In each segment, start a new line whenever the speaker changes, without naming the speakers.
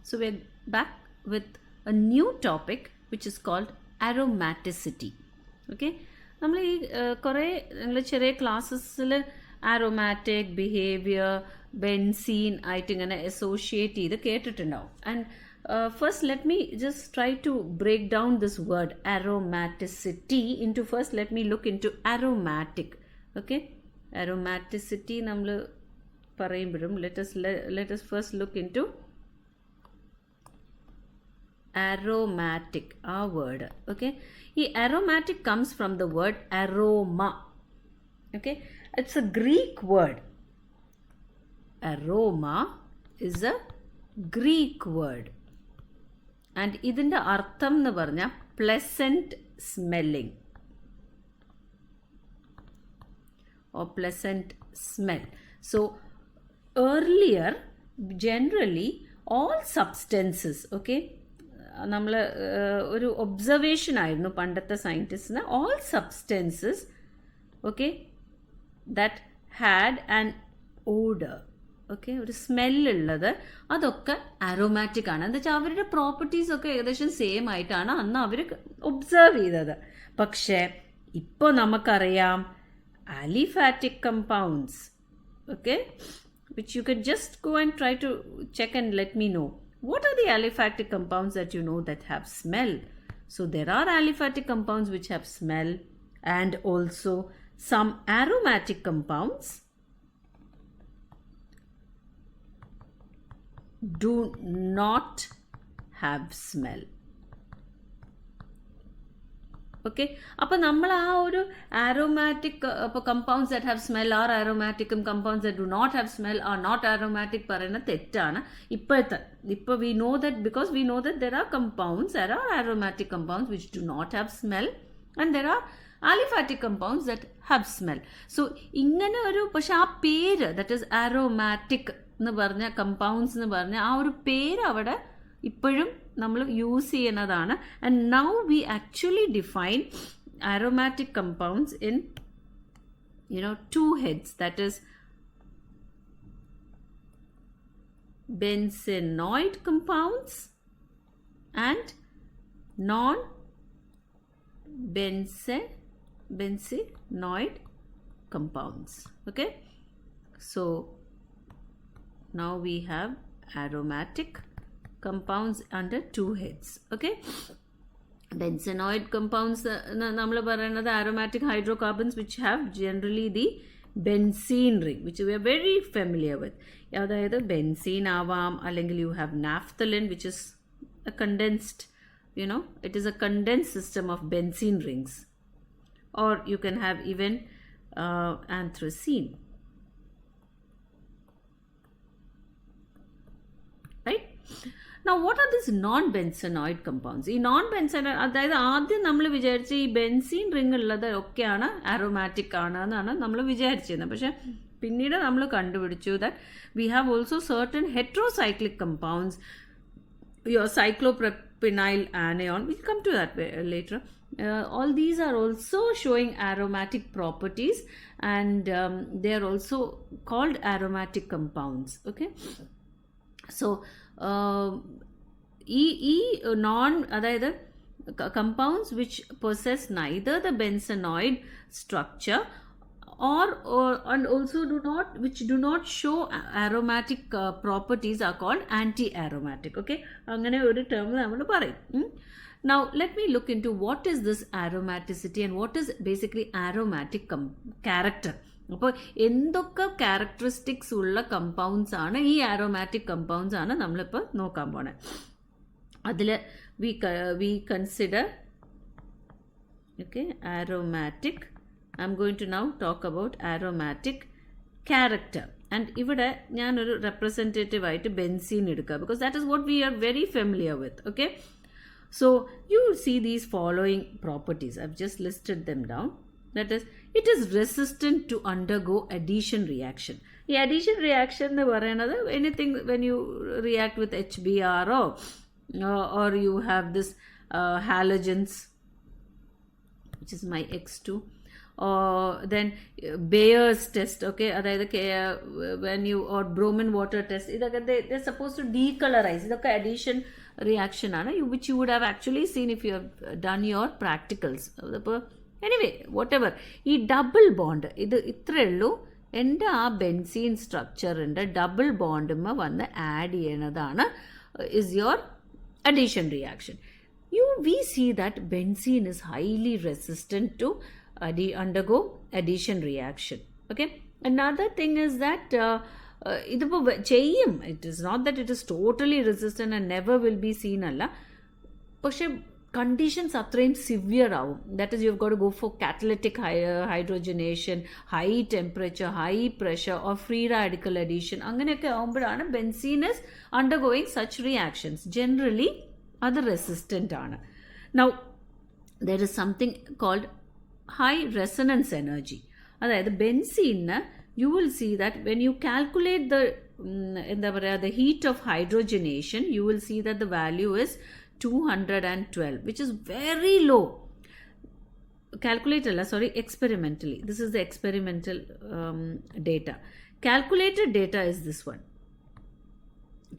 So we're back with a new topic which is called aromaticity. Okay, നമ്മൾ ഈ കുറേ നിങ്ങൾ ചെറിയ ക്ലാസ്സസിൽ ആരോമാറ്റിക് ബിഹേവിയർ ബെൻസീൻ ആയിട്ട് ഇങ്ങനെ അസോസിയേറ്റ് ചെയ്ത് കേട്ടിട്ടുണ്ടാവും. And first let me just try to break down this word aromaticity into first let me look into aromatic. Okay, aromaticity നമ്മൾ പറയുമ്പോഴും let us first look into aromatic, our word. Okay, aromatic comes from the word aroma. Okay, it's a Greek word. Aroma is a Greek word, and idinte artham nu parnja pleasant smelling or pleasant smell. So earlier generally all substances, okay, നമ്മൾ ഒരു observation ആയിരുന്നു പണ്ടത്തെ സയൻറ്റിസ്റ്റിന്, all substances okay that had an odour, okay, ഒരു സ്മെല്ലുള്ളത് അതൊക്കെ aromatic ആണ്. എന്താ വെച്ചാൽ അവരുടെ പ്രോപ്പർട്ടീസ് ഒക്കെ ഏകദേശം സെയിം ആയിട്ടാണ് അന്ന് അവർ ഒബ്സർവ് ചെയ്തത്. പക്ഷേ ഇപ്പോൾ നമുക്കറിയാം aliphatic compounds, okay, which you can just go and try to check and let me know. What are the aliphatic compounds that you know that have smell? So there are aliphatic compounds which have smell, and also some aromatic compounds do not have smell. Okay, അപ്പോൾ നമ്മൾ ആ ഒരു aromatic അപ്പോൾ compounds that have smell are ആരോമാറ്റിക്കും compounds that do not have smell are not aromatic പറയുന്നത് തെറ്റാണ്. ഇപ്പോൾ we know that because we know that there are compounds, there are aromatic compounds which do not have smell and there are aliphatic compounds that have smell. So ഇങ്ങനെ ഒരു, പക്ഷെ ആ പേര് that is aromatic എന്ന് പറഞ്ഞ compounds എന്ന് പറഞ്ഞ ആ ഒരു പേര് അവിടെ ഇപ്പോഴും നമ്മൾ യൂസ് ചെയ്യുന്നതാണ്. And now we actually define aromatic compounds in two heads, that is benzenoid compounds and non-benzenoid compounds. Okay, so now we have aromatic compounds under two heads. Okay, benzenoid compounds നമ്മൾ പറയുന്നത് aromatic hydrocarbons which have generally the benzene ring, which we are very familiar with. അതായത് benzene ആവാം, അല്ലെങ്കിൽ you have naphthalene which is a condensed, it is a condensed system of benzene rings, or you can have even anthracene. Right? Now what are these non-benzenoid compounds? ഈ non-benzenoid, അതായത് ആദ്യം നമ്മൾ വിചാരിച്ച ഈ benzene ring ഉള്ളത് ഒക്കെയാണ് aromatic ആണ് എന്നാണ് നമ്മൾ വിചാരിച്ചിരുന്നത്. പക്ഷെ പിന്നീട് നമ്മൾ കണ്ടുപിടിച്ചു that we have also certain heterocyclic compounds, your cyclopropynyl anion, we'll come to that later. All these are also showing aromatic properties, and they are also called aromatic compounds. Okay, so അതായത് compounds which possess neither the benzenoid structure and also which do not show aromatic properties are called anti-aromatic. Okay, അങ്ങനെ ഒരു term നമ്മൾ പറയും. Now let me look into what is this aromaticity and what is basically aromatic character. അപ്പോൾ എന്തൊക്കെ characteristics ഉള്ള compounds ആണ് ഈ aromatic compounds ആണ് നമ്മളിപ്പോൾ നോക്കാൻ പോണേ. അതിൽ we consider aromatic. I am going to now talk about aromatic character. And ഇവിടെ ഞാനൊരു റെപ്രസെൻറ്റേറ്റീവ് ആയിട്ട് ബെൻസീൻ എടുക്കുക, because that is what we are very familiar with. Okay, so you see these following properties. I've just listed them down. That is, it is resistant to undergo addition reaction. ഈ addition reaction എന്ന് പറയുന്നത് anything when you react with HBr or you have this halogens, which is my X2, then Bayer's test, okay, അതായത് when you or Bromin water test, ഇതൊക്കെ they're supposed to decolorize. ഇതൊക്കെ addition reaction ആണ്, which you would have actually seen if you have done your practicals. അപ്പോൾ anyway whatever, ഈ double bond ഇത് ഇത്രയേ ഉള്ളൂ. എൻ്റെ ആ ബെൻസീൻ സ്ട്രക്ചറിൻ്റെ ഡബിൾ ബോണ്ടുമ്മ വന്ന് add ചെയ്യണതാണ് is your addition reaction. We see that benzene is highly resistant to undergo addition reaction. Okay. Another thing is that ഇതിപ്പോൾ ചെയ്യും, it is not that it is totally resistant and never will be seen അല്ല, പക്ഷെ conditions അത്രയും severe ആവും. That is you have got to go for catalytic hydrogenation, high temperature, high pressure or free radical addition, അങ്ങനെയൊക്കെ ആകുമ്പോഴാണ് benzene is undergoing such reactions. Generally അത് resistant ആണ്. Now there is something called high resonance energy. അതായത് ബെൻസീനിന് you will see that when you calculate the the heat of hydrogenation, you will see that the value is 212, which is very low. Experimentally. This is the experimental data. Calculated data is this one.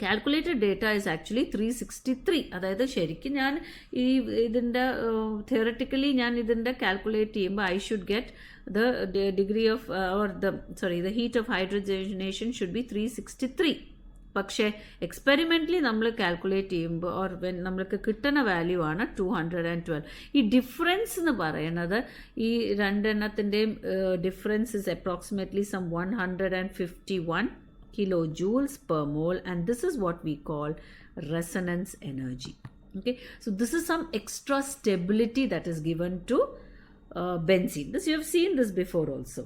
Calculated data is actually 363. അതായത് ശരിക്കും ഞാൻ ഇതിൻ്റെ theoretically ഞാൻ ഇതിൻ്റെ calculate ചെയ്യുമ്പോൾ I should get the degree of the heat of hydrogenation should be 363. പക്ഷേ experimentally നമ്മൾ calculate ചെയ്യുമ്പോൾ ഓർ നമ്മൾക്ക് കിട്ടുന്ന വാല്യൂ ആണ് 212. ഈ ഡിഫറൻസ് എന്ന് പറയുന്നത് ഈ രണ്ടെണ്ണത്തിൻ്റെയും difference is approximately some 151 kilojoules per mole, and this is what we call resonance energy. Okay, so this is some extra stability that is given to benzene. This you have seen this before also.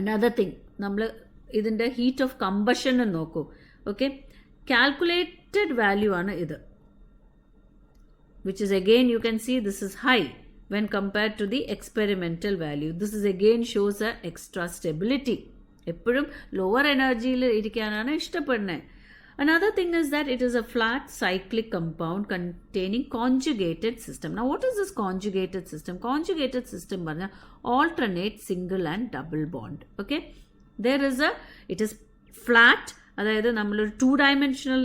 Another thing, നമ്മൾ ഇതിൻ്റെ heat of combustion നോക്കൂ. Okay, calculated value ആണ് ഇത്, which is again you can see this is high when compared to the experimental value. This is again shows a extra stability. എപ്പോഴും lower എനർജിയിൽ ഇരിക്കാനാണ് ഇഷ്ടപ്പെടുന്നത്. Another thing is that it is a flat cyclic compound containing conjugated system. Now what is this conjugated system? Conjugated system പറഞ്ഞാൽ alternate single and double bond. Okay, there is it is flat, അതായത് നമ്മളൊരു 2-dimensional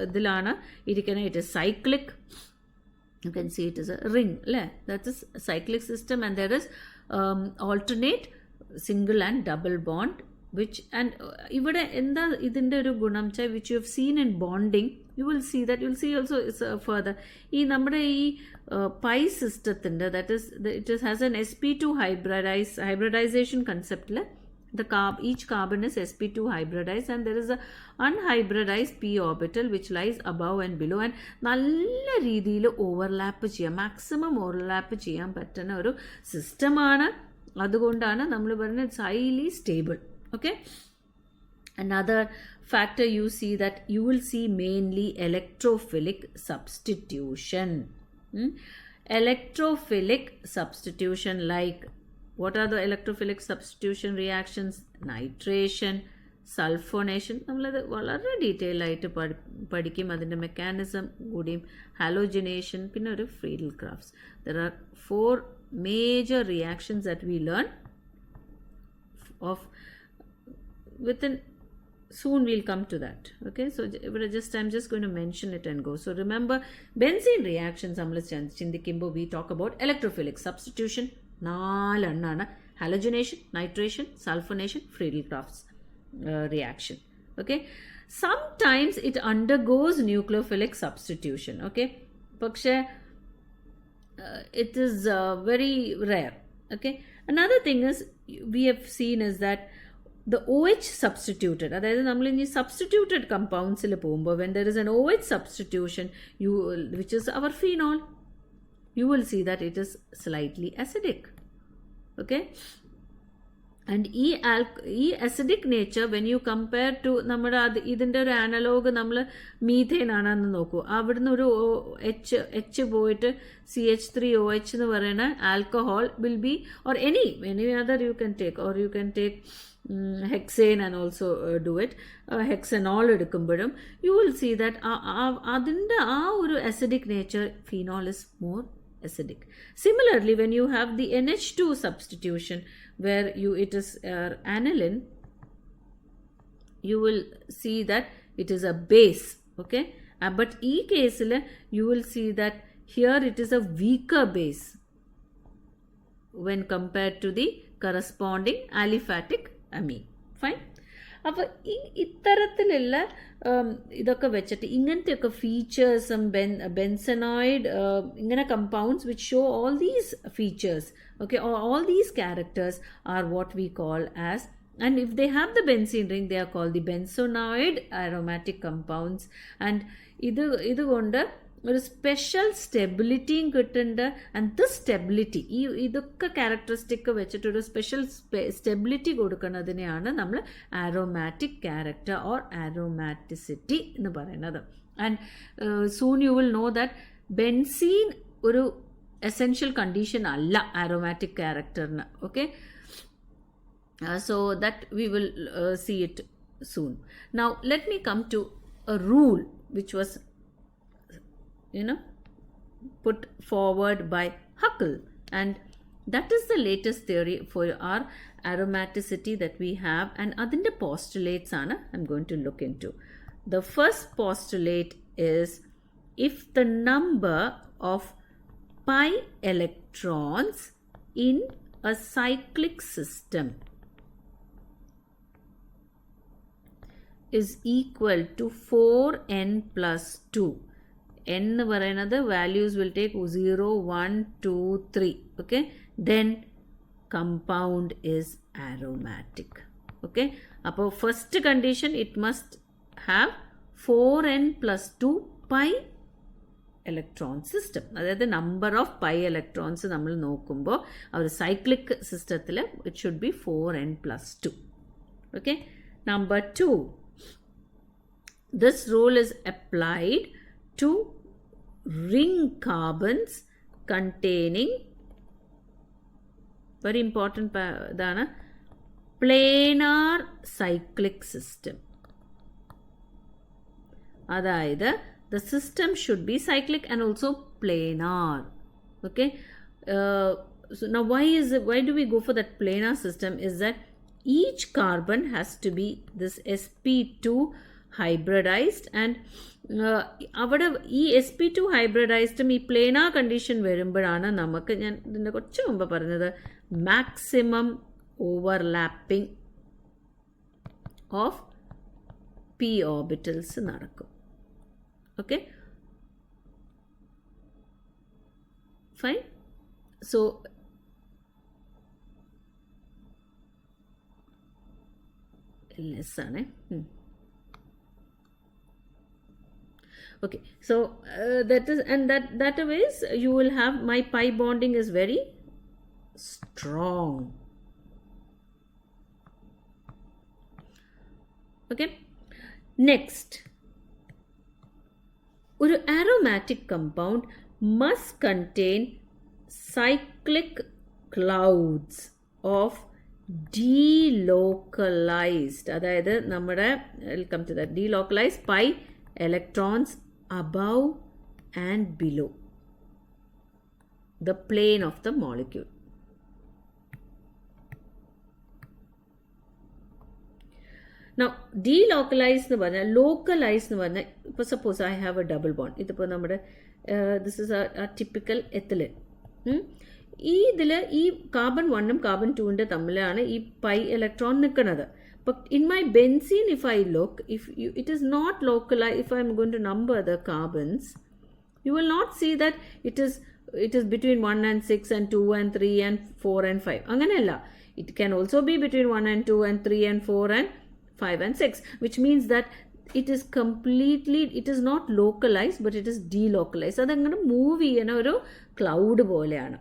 ഇതിലാണ് ഇരിക്കുന്നത്. It is cyclic. You can see it is a ring, അല്ലേ? That is cyclic system, and there is alternate single and double bond, which and ഇവിടെ എന്താ ഇതിൻ്റെ ഒരു ഗുണം വെച്ചാൽ which you have seen in bonding, you will see also further ഈ നമ്മുടെ ഈ പൈ സിസ്റ്റത്തിൻ്റെ it has an sp2 hybridization conceptൽ each carbon is sp2 hybridized, and there is a unhybridized p orbital which lies above and below, and നല്ല രീതിയിൽ overlap ചെയ്യാം, maximum overlap ചെയ്യാൻ പറ്റുന്ന ഒരു സിസ്റ്റമാണ്. അതുകൊണ്ടാണ് നമ്മൾ പറയുന്നത് it's highly stable. Okay, another factor you see that you will see mainly electrophilic substitution. Electrophilic substitution, like what are the electrophilic substitution reactions? Nitration, sulfonation, നമ്മളത് വളരെ ഡീറ്റെയിൽ ആയിട്ട് പഠിക്കും. അതിൻ്റെ മെക്കാനിസം കൂടിയും ഹാലോജനേഷൻ, പിന്നെ ഒരു Friedel crafts. there are 4 major reactions that we learn of within. Soon we'll come to that. Okay, so I'm just going to mention it and go. So remember, benzene reactions നമ്മൾ ചിന്തിക്കുമ്പോൾ we talk about electrophilic substitution, 4 എണ്ണാണ്: halogenation, nitration, sulfonation, Friedel-Crafts reaction. Okay, sometimes it undergoes nucleophilic substitution. Okay, പക്ഷേ it is very rare. Okay, another thing is we have seen is that the OH substituted, അതായത് നമ്മൾ ഇനി substituted compoundsൽ പോകുമ്പോൾ when there is an OH substitution, which is our phenol, you will see that it is slightly acidic. Okay, and ഈ acidic nature when you compare to നമ്മുടെ ഇതിൻ്റെ ഒരു analogue നമ്മൾ methane ആണെന്ന് നോക്കൂ. അവിടുന്ന് ഒരു H പോയിട്ട് CH3OH എന്ന് പറയുന്ന alcohol will be, or any other you can take, or you can take hexane and also do it. Hexanol എടുക്കുമ്പോഴും you will see that അതിൻ്റെ ആ ഒരു acidic nature, phenol is more acidic. Similarly, when you have the NH2 substitution where it is aniline, you will see that it is a base, okay? But in case you will see that here it is a weaker base when compared to the corresponding aliphatic amine. Fine. അപ്പോൾ ഇത്തരത്തിലുള്ള ഇതൊക്കെ വെച്ചിട്ട് ഇങ്ങനത്തെയൊക്കെ ഫീച്ചേഴ്സും ബെൻസനോയിഡ് ഇങ്ങനെ compounds which show all these features, okay, all these characters are what we call as, and if they have the benzene ring, they are called the benzonoid aromatic compounds. And ഇതുകൊണ്ട് ഒരു special സ്റ്റെബിലിറ്റിയും കിട്ടുന്നുണ്ട്. And this stability, ഇതൊക്കെ characteristic വെച്ചിട്ടൊരു special stability കൊടുക്കുന്നതിനെയാണ് നമ്മൾ aromatic character or aromaticity എന്ന് പറയുന്നത്. And soon you will know that benzene ഒരു എസെൻഷ്യൽ കണ്ടീഷൻ അല്ല ആരോമാറ്റിക് ക്യാരക്ടറിന്, okay. So that we will see it soon. Now let me come to a rule which was put forward by Huckel, and that is the latest theory for our aromaticity that we have, and adinte postulates aanu I'm going to look into. The first postulate is, if the number of pi electrons in a cyclic system is equal to 4n plus 2. n എന്ന് പറയുന്നത് values will take 0, 1, 2, 3. Okay, then compound is aromatic. Okay, അപ്പോൾ first condition, it must have 4n plus 2 pi electron system. അതായത് number of pi electrons നമ്മൾ നോക്കുമ്പോൾ ആ ഒരു cyclic സിസ്റ്റത്തിൽ it should be 4n plus 2. Okay, number 2, this rule is applied to ring carbons containing, very important dana, planar cyclic system. അതായത് the system should be cyclic and also planar. Okay, so now why do we go for that planar system is that each carbon has to be this sp2 hybridized, and അവിടെ ഈ sp2 hybridizedും ഈ planar condition വരുമ്പോഴാണ് നമുക്ക്, ഞാൻ ഇതിൻ്റെ കുറച്ച് മുമ്പ് പറഞ്ഞത്, maximum overlapping of p orbitals നടക്കും. Okay, fine. സോ ലെസ് ആണേ. Okay, so that is, and that ways you will have, my pi bonding is very strong. Okay, next, ഒരു aromatic compound must contain cyclic clouds of delocalized, അതായത് നമ്മുടെ, I'll come to that, delocalized pi electrons above and below the plane of the molecule. Now delocalized nu parna, localized nu parna, suppose I have a double bond, idipo nammade this is a typical ethylene. ഈ ഇതിൽ ഈ carbon 1ഉം carbon 2ന്റെ തമ്മിലാണ് ഈ pi electron നിൽക്കുന്നത്. But in my benzene, if I look, it is not localized. If I am going to number the carbons, you will not see that it is between 1 and 6 and 2 and 3 and 4 and 5. Anganella. It can also be between 1 and 2 and 3 and 4 and 5 and 6, which means that it is not localized, but it is delocalized. അതങ്ങനെ move ചെയ്യുന്ന ഒരു cloud പോലെയാണ്.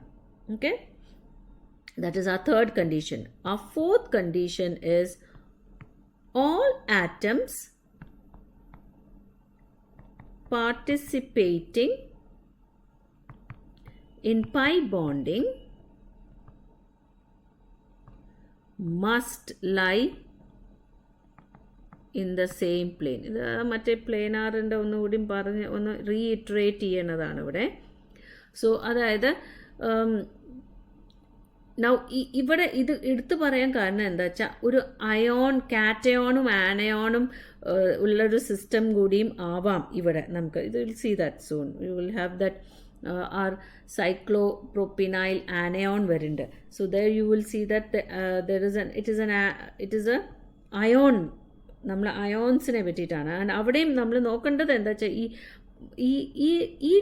Okay, that is our third condition. Our fourth condition is, all atoms participating in pi bonding must lie in the same plane. ഇത് മറ്റേ പ്ലേനാറിൻ്റെ ഒന്നുകൂടി പറഞ്ഞ് ഒന്ന് reiterate ചെയ്യണതാണ് ഇവിടെ. സോ അതായത് നൗ ഇവിടെ ഇത് എടുത്തു പറയാൻ കാരണം എന്താ വെച്ചാൽ ഒരു അയോൺ കാറ്റയോണും ആനയോണും ഉള്ളൊരു സിസ്റ്റം കൂടിയും ആവാം ഇവിടെ നമുക്ക്. ഇത് will see that soon. You will have that are cyclopropynyl anion വരുന്നുണ്ട്. So there you will see that it is a anion. നമ്മൾ അയോൺസിനെ പറ്റിയിട്ടാണ്. ആൻഡ് അവിടെയും നമ്മൾ നോക്കേണ്ടത് എന്താ വെച്ചാൽ ഈ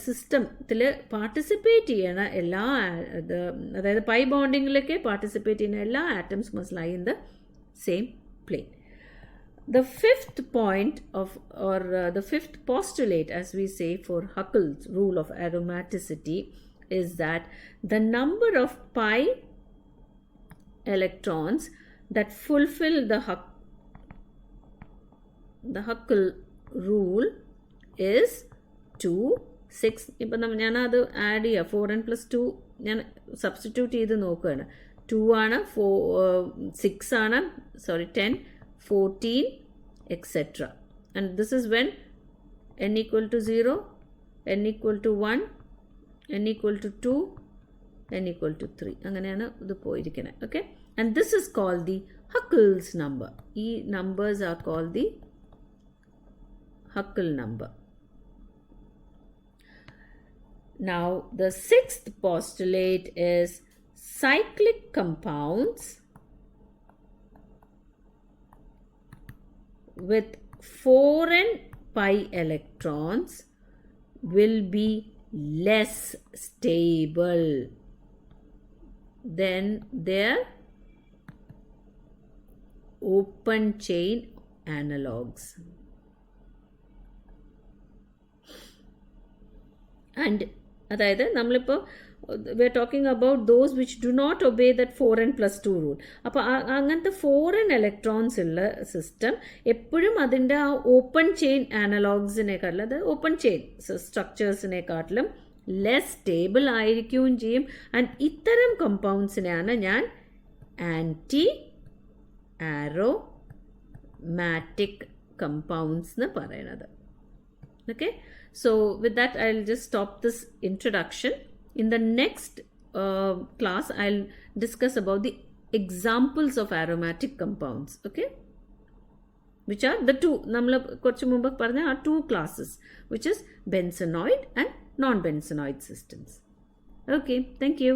സിസ്റ്റത്തിൽ പാർട്ടിസിപ്പേറ്റ് ചെയ്യണ എല്ലാ അതായത് പൈ ബോണ്ടിങ്ങിലൊക്കെ പാർട്ടിസിപ്പേറ്റ് ചെയ്യുന്ന എല്ലാ atoms must lie in the same plane. The fifth point the fifth postulate, as we say, for Huckel's rule of aromaticity is that the number of pi electrons that fulfill the Huckel rule is 2, 6. ഇപ്പം ഞാനത് add ചെയ്യുക. 4n + 2 ഞാൻ substitute ചെയ്ത് നോക്കുകയാണ്. 2 ആണ്, 6 ആണ്, 10, 14, etc. And this is when n equal to 0, n equal to 1, n equal to 2, n equal to 3. അങ്ങനെയാണ് ഇത് പോയിരിക്കുന്നത്. Okay, and this is called the Huckel's number. ഈ numbers are called the Huckel number. Now the sixth postulate is cyclic compounds with 4n pi electrons will be less stable than their open chain analogues. And അതായത് നമ്മളിപ്പോൾ we are talking about those which do not obey that 4n + 2 rule. അപ്പോൾ അങ്ങനത്തെ 4n electrons ഉള്ള system എപ്പോഴും അതിൻ്റെ ആ open chain ആനലോഗ്സിനെക്കാട്ടിലും, അത് open chain സ്ട്രക്ചേഴ്സിനെക്കാട്ടിലും less stable ആയിരിക്കുകയും ചെയ്യും. ആൻഡ് ഇത്തരം കമ്പൗണ്ട്സിനെയാണ് ഞാൻ ആൻറ്റി ആരോമാറ്റിക് കമ്പൗണ്ട്സ് എന്ന് പറയണത്. Okay, so with that I'll just stop this introduction. In the next class I'll discuss about the examples of aromatic compounds, okay, which are the two nammal korchu mumba parna are two classes, which is benzenoid and non benzenoid systems. Okay, thank you.